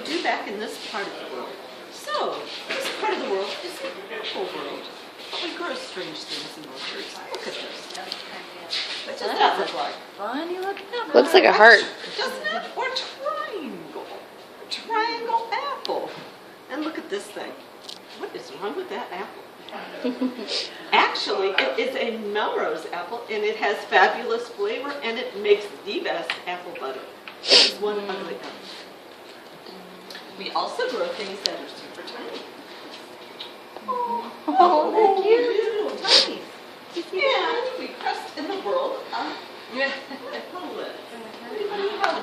do back in this part of the world. So, this part of the world is the apple world. But we grow strange things in orchards. Look at this. What does that look like? Funny looking apple. Looks like a heart. Doesn't it? Or triangle. A triangle apple. And look at this thing. What is wrong with that apple? Actually, it is a Melrose apple, and it has fabulous flavor, and it makes the best apple butter. This is one ugly apple. We also grow things that are super tiny. Oh, they're cute. Little tiny. And we crust in the world of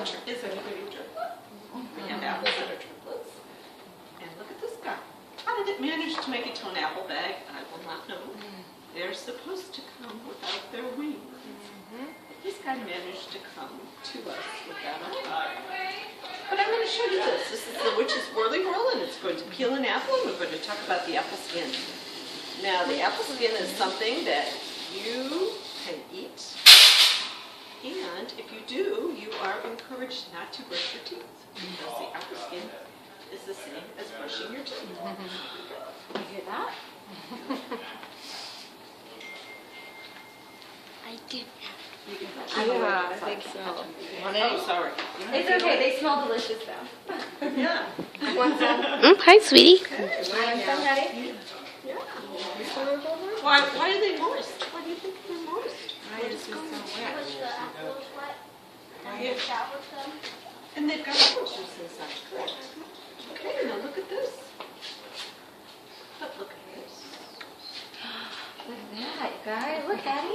triplets. Is anybody a triplet? We have apples that are triplets. And look at this guy. How did it manage to make it to an apple bag? I will not know. They're supposed to come without their wings. This guy managed to come to us without a wing. But I'm going to show you this. This is the witch's whirly whirl, and it's going to peel an apple, and we're going to talk about the apple skin. Now, the apple skin is something that you can eat, and if you do, you are encouraged not to brush your teeth, because the apple skin is the same as brushing your teeth. You hear that? I do. Yeah, I think so. Oh, sorry. It's okay. They smell delicious though. Yeah. Want some? Hi, sweetie. Want some, Daddy? Yeah. Why are they moist? Why do you think they're moist? I just feel so wet. And they've got apple juice inside, correct? Okay, now look at this. But look at this. Look at that, guys. Look, Daddy.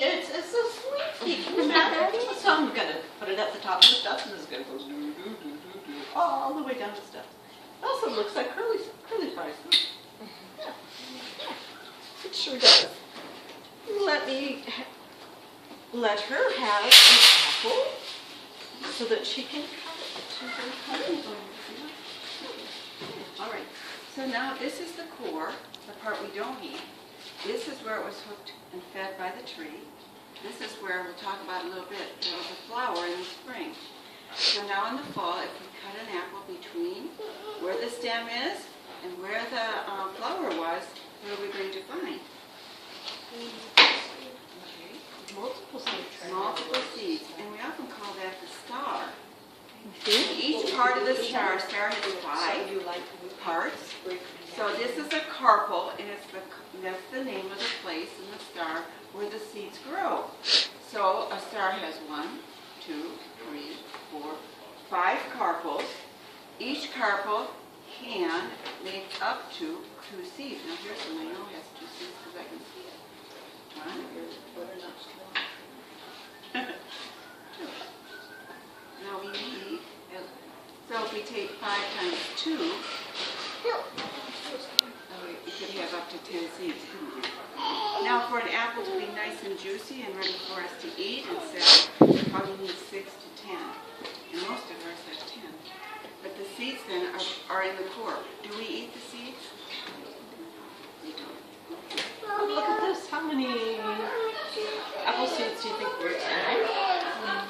It's a slinky. Can you imagine? So I'm going to put it at the top of the stuff, and it's going to go do, all the way down the stuff. It also looks like curly fries. Yeah. It sure does. Let her have an apple so that she can cut it. All right, so now this is the core, the part we don't eat. This is where it was hooked and fed by the tree. This is where we'll talk about in a little bit. There was a flower in the spring. So now in the fall, if we cut an apple between where the stem is and where the flower was, what are we going to find? Okay. Multiple seeds. Multiple seeds, and we often call that the star. Each part of the star has 5 parts. So this is a carpel, and that's the name of the place in the star where the seeds grow. So a star has 1, 2, 3, 4, 5 carpels. Each carpel can make up to 2 seeds. Now here's one I know has 2 seeds because I can see it. 1, 2. Now we need, so if we take 5 times 2, we could have up to 10 seeds, couldn't we? Now for an apple to be nice and juicy and ready for us to eat and sell, we probably need 6 to 10. And most of ours have 10. But the seeds then are in the core. Do we eat the seeds? We don't. Oh, look at this. How many apple seeds do you think we're eating?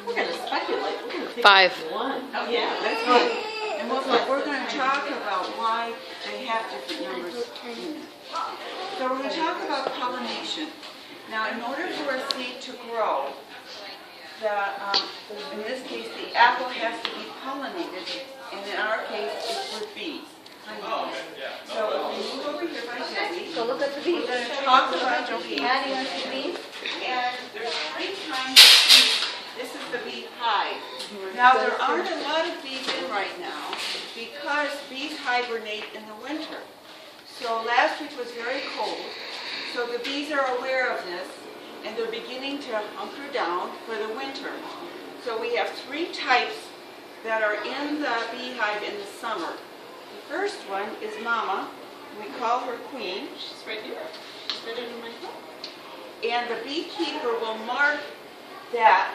We're going to speculate. We're going to pick 5. 1. Oh, yeah, that's good. And we're going to talk about why they have different numbers in it. So we're going to talk about pollination. Now, in order for a seed to grow, in this case, the apple has to be pollinated, and in our case, it's with bees. So if we move over here by Debbie, Go look at the bees. we're going to talk about the bees. Daddy, you want to see bees? And there's 3 kinds of bees. This is the bee hive. Now, there aren't a lot of bees in right now because bees hibernate in the winter. So last week was very cold, so the bees are aware of this, and they're beginning to hunker down for the winter. So we have 3 types that are in the beehive in the summer. The first one is Mama. We call her Queen. She's right here. She's right under my foot. And the beekeeper will mark that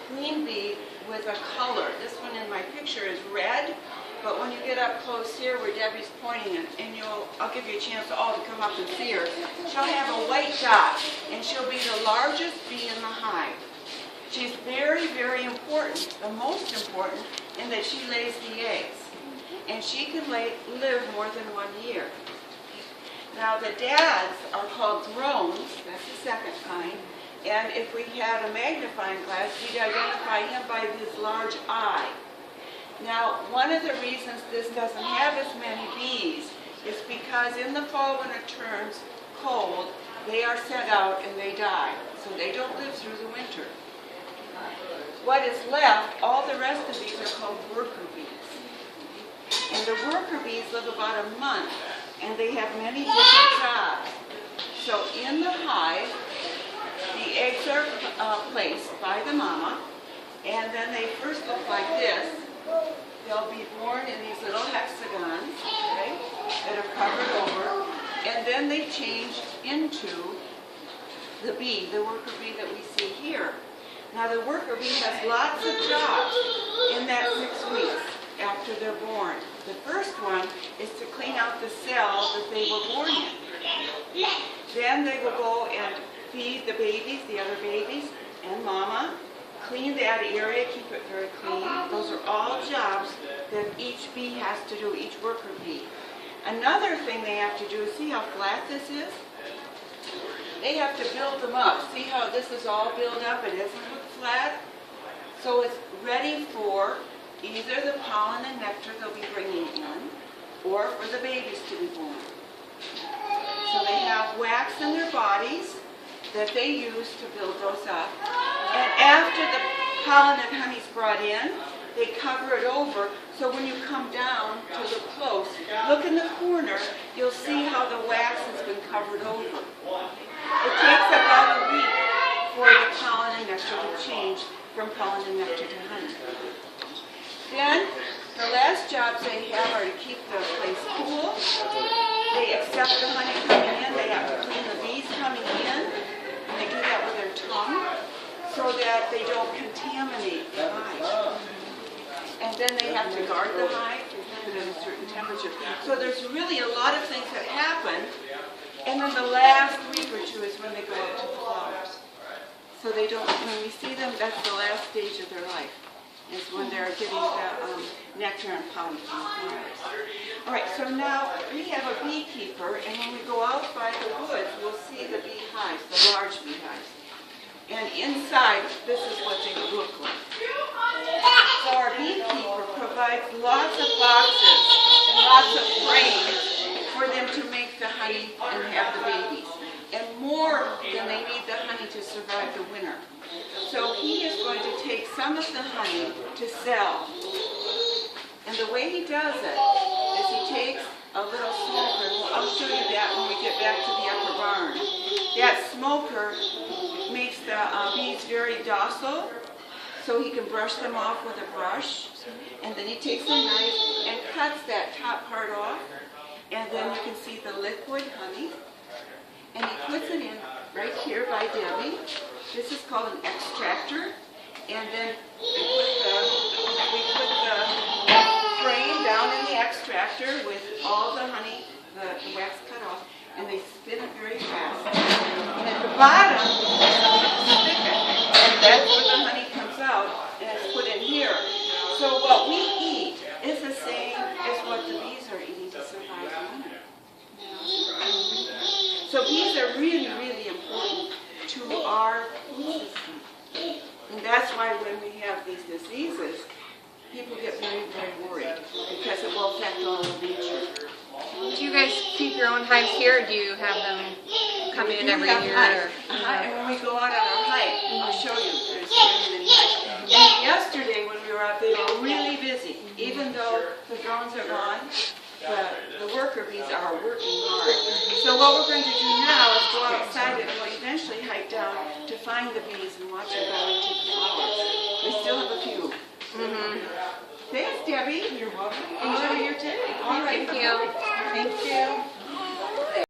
queen bee with a color. This one in my picture is red, but when you get up close here where Debbie's pointing, and I'll give you a chance all to come up and see her, she'll have a white dot, and she'll be the largest bee in the hive. She's very, very important, the most important, in that she lays the eggs. and she can live more than 1 year. Now the dads are called drones, that's the second kind, and if we had a magnifying glass, we'd identify him by his large eye. Now, one of the reasons this doesn't have as many bees is because in the fall when it turns cold, they are sent out and they die, so they don't live through the winter. What is left, all the rest of these are called worker bees. And the worker bees live about a month, and they have many different jobs. So in the hive, the eggs are placed by the mama, and then they first look like this. They'll be born in these little hexagons, okay, that are covered over, and then they change into the bee, the worker bee that we see here. Now the worker bee has lots of jobs in that 6 weeks after they're born. The first one is to clean out the cell that they were born in. Then they will go and feed the babies, the other babies, and mama. Clean that area, keep it very clean. Those are all jobs that each bee has to do, each worker bee. Another thing they have to do is, see how flat this is? They have to build them up. See how this is all built up? It doesn't look flat. So it's ready for either the pollen and nectar they'll be bringing in, or for the babies to be born. So they have wax in their bodies that they use to build those up. And after the pollen and honey's brought in, they cover it over, so when you come down to look close, look in the corner, you'll see how the wax has been covered over. It takes about a week for the pollen and nectar to change from pollen and nectar to honey. Then, the last jobs they have are to keep the place cool. They accept the honey coming in, they have to clean the bees coming in, and they do that with their tongue, so that they don't contaminate the hive. And then they have to guard the hive to keep it at a certain temperature. So there's really a lot of things that happen, and then the last week or two is when they go up to the flowers. So they don't, when we see them, that's the last stage of their life, is when they're getting the nectar and pollen from the flowers. All right, so now we have a beekeeper, and when we go out by the woods, we'll see the beehives, the large beehives. And inside, this is what they look like. So our beekeeper provides lots of boxes and lots of frames for them to make the honey and have the babies. And more than they need the honey to survive the winter. So he is going to take some of the honey to sell. And the way he does it is he takes a little smoker. I'll show you that when we get back to the upper barn. That smoker makes the bees very docile, so he can brush them off with a brush. And then he takes a knife and cuts that top part off. And then you can see the liquid honey. And he puts it in right here by Debbie. This is called an extractor. And then we put the frame down in the extractor with all the honey, the wax cut off, and they spin it very fast. And at the bottom, there's a spigot, and that's where the honey comes out, and it's put in here. So what we eat is the same as what the bees are eating to survive the winter. So bees are really, really important to our food system. And that's why when we have these diseases, people get very, very worried because it will affect all of nature. Do you guys keep your own hives here, or do you have them come in every year? And when we go out on our hike, I'll show you, there's very many hives. And yesterday when we were out, they were really busy. Even though the drones are gone, the worker bees are working hard. So what we're going to do now is go outside and we'll eventually hike down to find the bees and watch them go into the flowers. We still have a few. Thanks, Debbie. You're welcome. Enjoy your day. All right. Thank you. Thank you.